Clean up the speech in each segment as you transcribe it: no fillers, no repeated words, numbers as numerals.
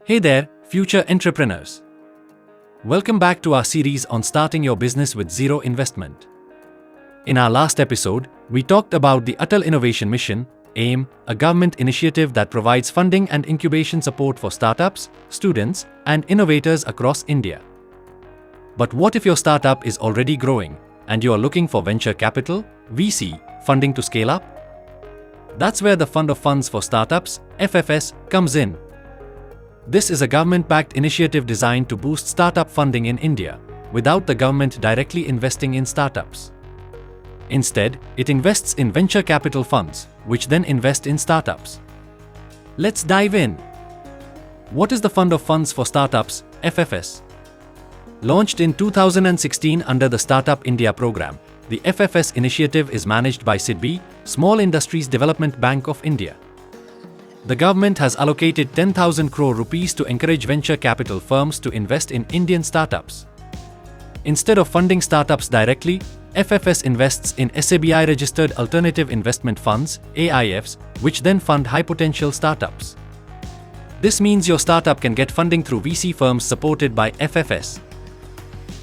Hey there, future entrepreneurs. Welcome back to our series on starting your business with zero investment. In our last episode, we talked about the Atal Innovation Mission, AIM, a government initiative that provides funding and incubation support for startups, students, and innovators across India. But what if your startup is already growing and you are looking for venture capital, VC, funding to scale up? That's where the Fund of Funds for Startups, FFS, comes in. This is a government-backed initiative designed to boost startup funding in India, without the government directly investing in startups. Instead, it invests in venture capital funds, which then invest in startups. Let's dive in. What is the Fund of Funds for Startups, FFS? Launched in 2016 under the Startup India program, the FFS initiative is managed by SIDBI, Small Industries Development Bank of India. The government has allocated 10,000 crore rupees to encourage venture capital firms to invest in Indian startups. Instead of funding startups directly, FFS invests in SEBI-registered alternative investment funds, AIFs, which then fund high-potential startups. This means your startup can get funding through VC firms supported by FFS.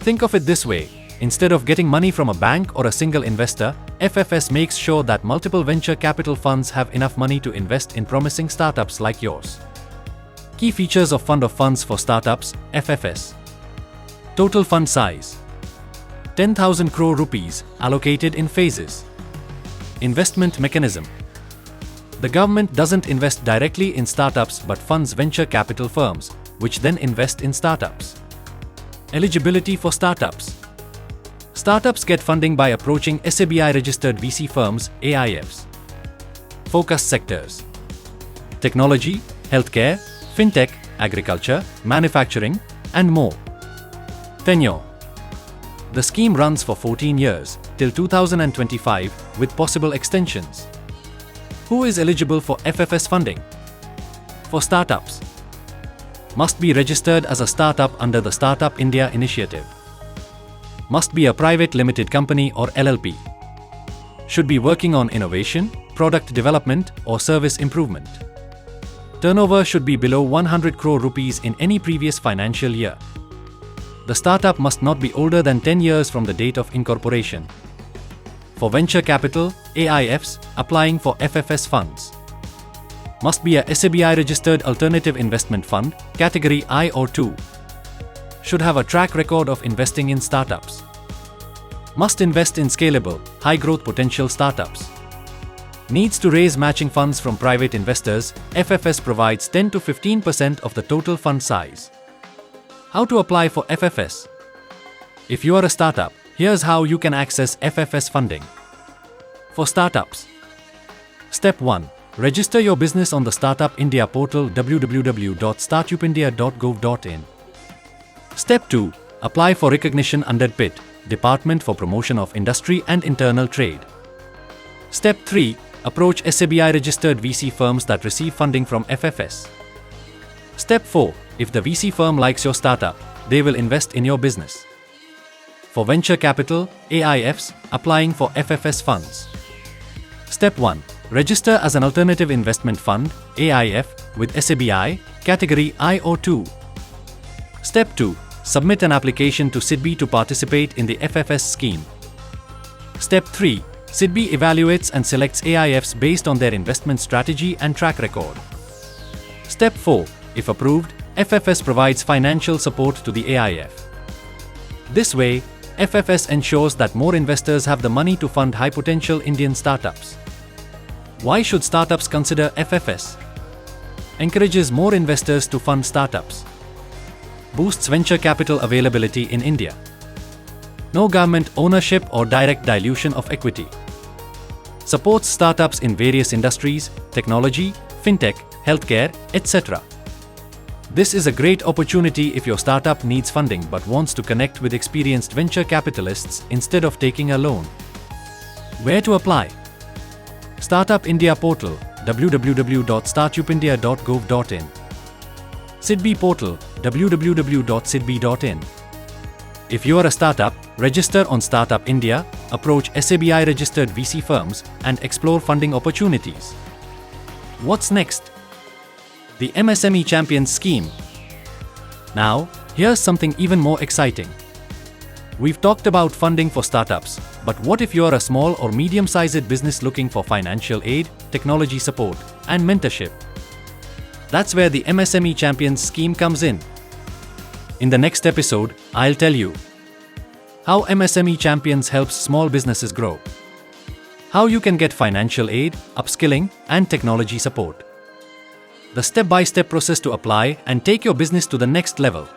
Think of it this way. Instead of getting money from a bank or a single investor, FFS makes sure that multiple venture capital funds have enough money to invest in promising startups like yours. Key features of Fund of Funds for Startups, FFS. Total fund size: 10,000 crore rupees, allocated in phases. Investment mechanism: the government doesn't invest directly in startups but funds venture capital firms, which then invest in startups. Eligibility for startups: startups get funding by approaching SEBI-registered VC firms, AIFs. Focus sectors: technology, healthcare, fintech, agriculture, manufacturing, and more. Tenure: the scheme runs for 14 years, till 2025, with possible extensions. Who is eligible for FFS funding? For startups: must be registered as a startup under the Startup India initiative. Must be a private limited company or LLP. Should be working on innovation, product development, or service improvement. Turnover should be below 100 crore rupees in any previous financial year. The startup must not be older than 10 years from the date of incorporation. For venture capital, AIFs, applying for FFS funds. Must be a SEBI-registered alternative investment fund, category I or II. Should have a track record of investing in startups. Must invest in scalable, high-growth potential startups. Needs to raise matching funds from private investors. FFS provides 10 to 15% of the total fund size. How to apply for FFS? If you are a startup, here's how you can access FFS funding. For startups: Step 1. Register your business on the Startup India portal www.startupindia.gov.in. Step 2. Apply for recognition under DPIT, Department for Promotion of Industry and Internal Trade. Step 3. Approach SEBI-registered VC firms that receive funding from FFS. Step 4. If the VC firm likes your startup, they will invest in your business. For venture capital, AIFs, applying for FFS funds. Step 1. Register as an alternative investment fund, AIF, with SEBI, category I or II. Step 2. Submit an application to SIDBI to participate in the FFS scheme. Step 3. SIDBI evaluates and selects AIFs based on their investment strategy and track record. Step 4. If approved, FFS provides financial support to the AIF. This way, FFS ensures that more investors have the money to fund high-potential Indian startups. Why should startups consider FFS? Encourages more investors to fund startups. Boosts venture capital availability in India. No government ownership or direct dilution of equity. Supports startups in various industries, technology, fintech, healthcare, etc. This is a great opportunity if your startup needs funding but wants to connect with experienced venture capitalists instead of taking a loan. Where to apply? Startup India portal www.startupindia.gov.in. SIDBI portal www.sidbi.in. If you are a startup, register on Startup India, approach SEBI-registered VC firms, and explore funding opportunities. What's next? The MSME Champions Scheme, Now, here's something even more exciting. We've talked about funding for startups, but what if you're a small or medium-sized business looking for financial aid, technology support, and mentorship? That's where the MSME Champions scheme comes in. In the next episode, I'll tell you how MSME Champions helps small businesses grow, how you can get financial aid, upskilling, and technology support, the step-by-step process to apply and take your business to the next level.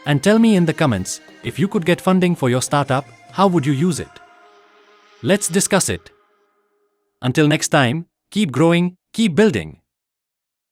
And tell me in the comments, if you could get funding for your startup, how would you use it? Let's discuss it. Until next time, keep growing, keep building.